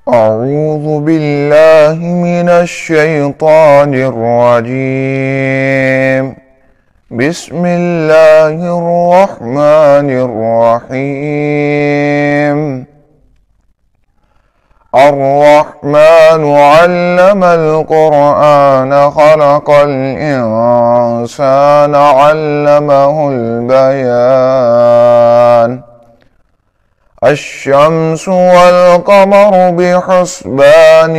أعوذ بالله من الشيطان الرجيم. بسم الله الرحمن الرحيم. الرحمن علم القرآن خلق الإنسان علمه البيان. الشمس والقمر بحسبان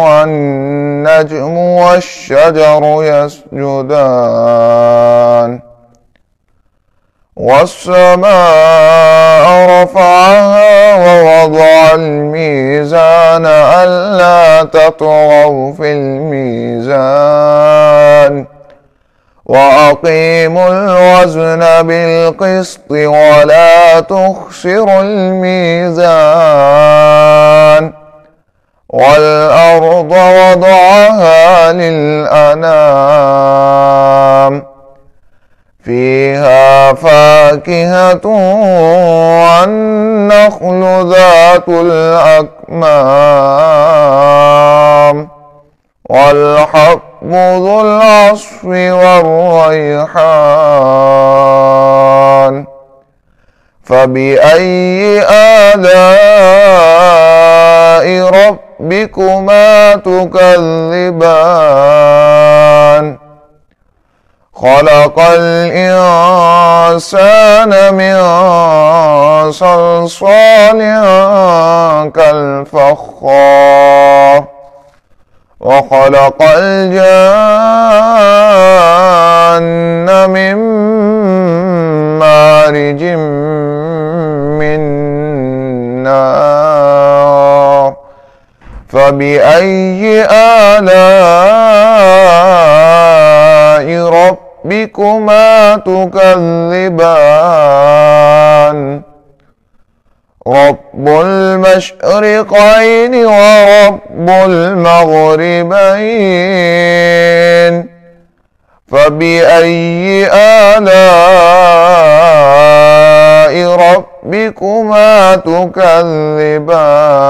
والنجم والشجر يسجدان. والسماء رفعها ووضع الميزان ألا تطغوا في الميزان وأقيموا الوزن بالقسط ولا تخسروا الميزان. والأرض وضعها للأنام فيها فاكهة والنخل ذات الأكمام والحب ذو العصف والريحان. فبأي آلاء ربكما تكذبان؟ خلق الإنسان من صلصال كالفخار وخلق الجان من مارج من نار. فبأي آلاء ربكما تكذبان؟ رب المشرقين ورب المغربين. فبأي آلاء ربكما تكذبان؟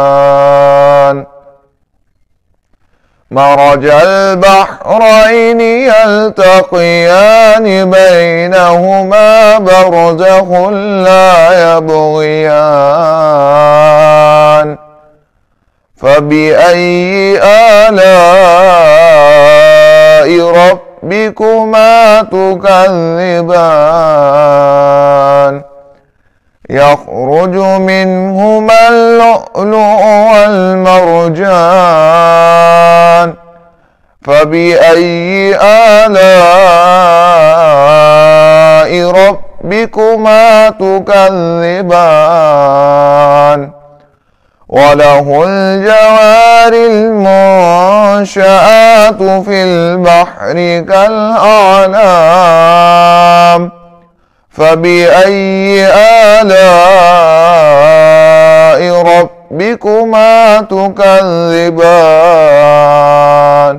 مرج البحرين يلتقيان بينهما برزخ لا يبغيان. فبأي آلاء ربكما تكذبان؟ يخرج منهما اللؤلؤ والمرجان. فبأي آلاء ربكما تكذبان؟ وله الجوار المنشآت في البحر كالأعلام. فبأي آلاء ربكما تكذبان؟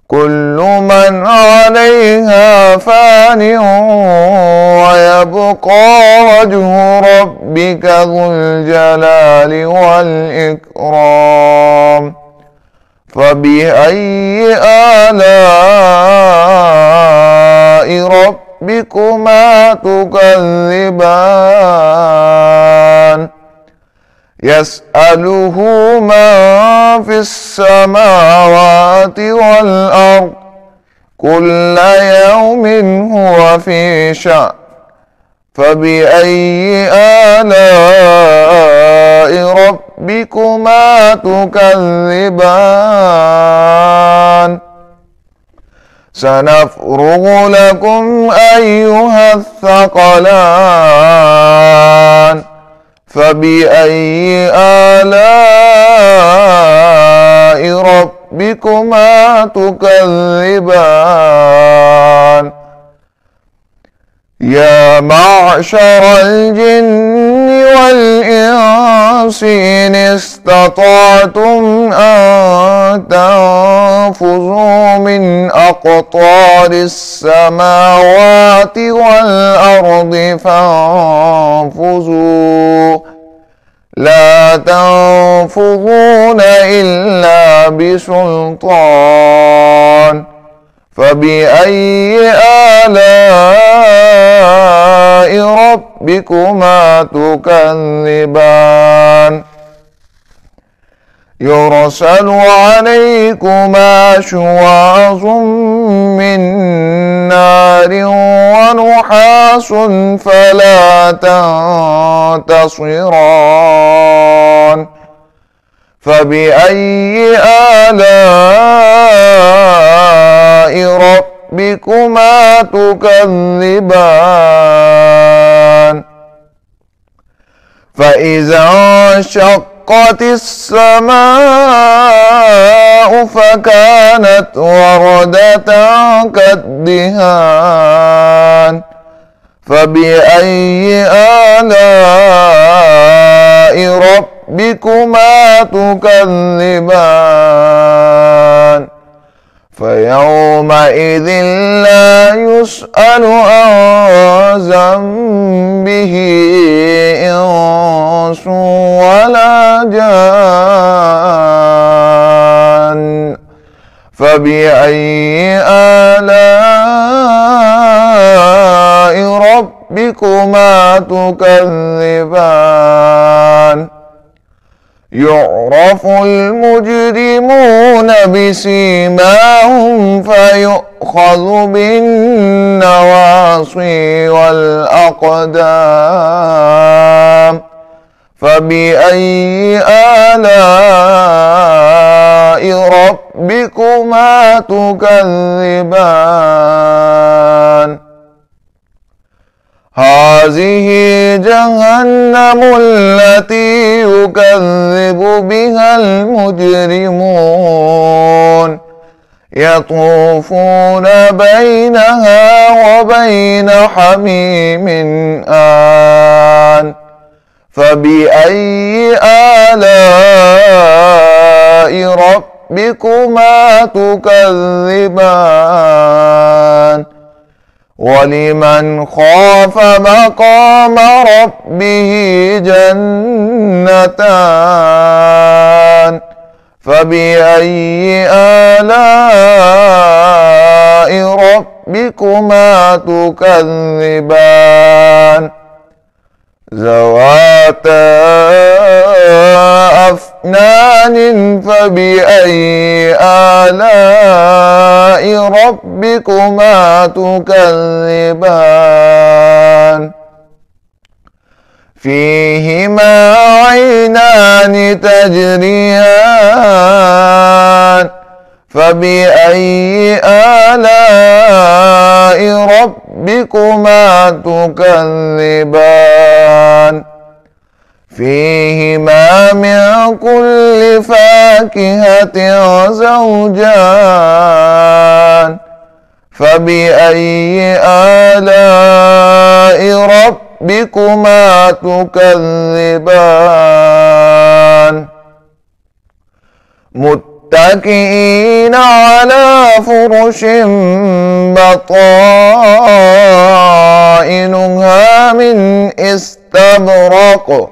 كل من عليها فان ويبقى وجه ربك ذو الجلال والإكرام. فبأي آلاء ربكما تكذبان؟ يسأله من في السماوات والأرض كل يوم هو في شأن. فبأي آلاء ربكما تكذبان؟ سنفرغ لكم أيها الثقلان. فبأي آلاء ربكما تكذبان؟ يا معشر الجن والإنس إن استطعتم أن تنفذوا من أقطار السماوات والأرض فانفذوا لا تنفذون إلا بسلطان فبأي آلاء ربكما تكذبان يرسل عليكما شواظ من نار ونحاس فلا تنتصران فبأي آلاء ربكما تكذبان فإذا انشقت السماء فكانت وردة كالدهان فبأي آلاء ربكما تكذبان فيومئذ لا يسأل عن ذنبه إنس ولا جان فبأي آلاء ربكما تكذبان يعرف المجرمون بسيماهم فيؤخذ بالنواصي والأقدام فبأي آلاء ربكما تكذبان هذه جهنم التي يكذب بها المجرمون يطوفون بينها وبين حميم آن فبأي آلاء ربكما تكذبان ولمن خاف مقام ربه جنتان فبأي آلاء ربكما تكذبان ذواتا أفنان فبأي آلاء ربكما تكذبان فيهما عينان تجريان فبأي آلاء ربكما تكذبان فيهما من كل فاكهة زوجان فبأي آلاء ربكما تكذبان متكئين على فرش بطائنها من استبرق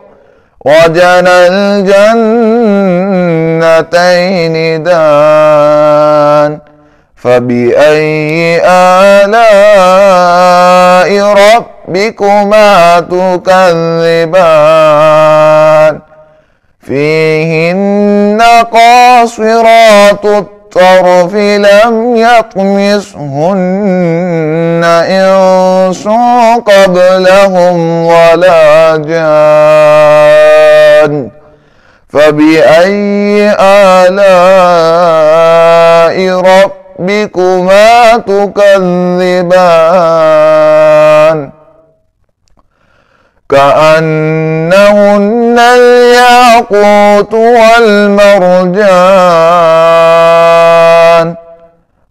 وجنى الجنتين دان فبأي آلاء ربكما تكذبان فيهن قاصرات الطرف لم يطمثهن إنس قبلهم ولا جان فبأي آلاء ربكما تكذبان كأنهن الياقوت والمرجان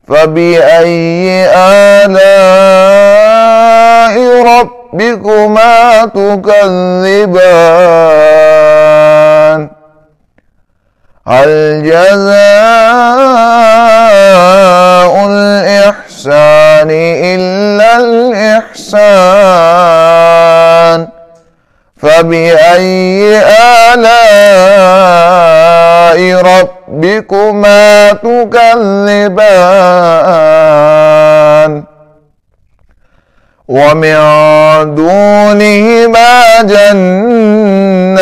فبأي آلاء ربكما تكذبان هل جزاء الإحسان إلا الإحسان فبأي آلاء ربكما تكذبان ومن دونهما جنتان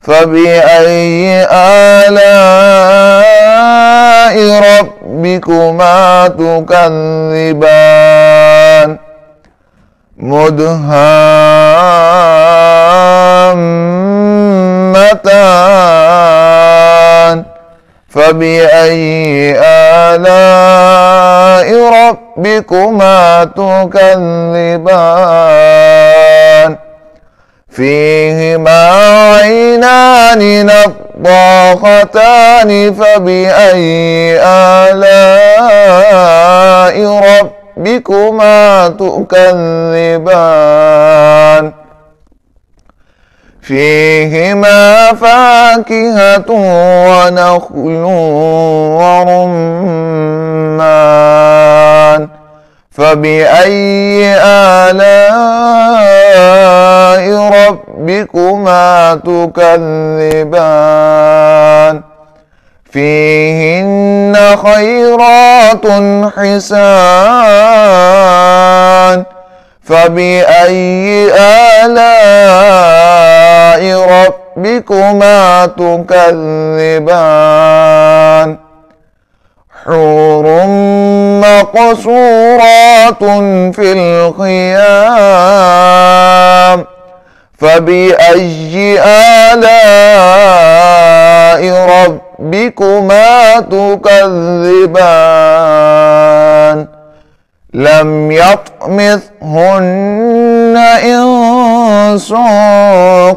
فبأي آلاء ربكما تكذبان مدهامتان فبأي آلاء ربكما تكذبان فيهما عينان نضاختان فبأي آلاء ربكما تكذبان فيهما فاكهة ونخل ورمان فبأي آلاء ربكما تكذبان فيهن خيرات حسان فبأي آلاء ربكما تكذبان حور مقصورات في الخيام فبأي آلاء ربكما تكذبان لم يطمثهن إنس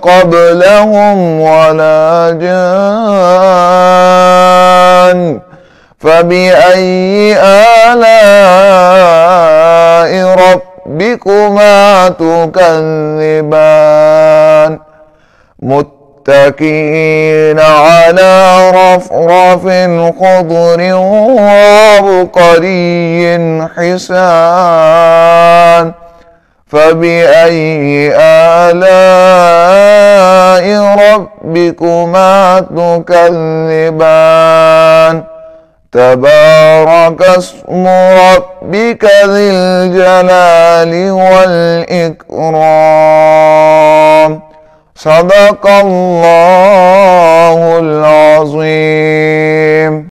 قبلهم ولا جان فبأي آلاء ربكما تكذبان متكئين على رفرف خضر وعبقري حسان فبأي آلاء ربكما تكذبان تبارك اسم ربك ذي الجلال والإكرام صدق الله العظيم.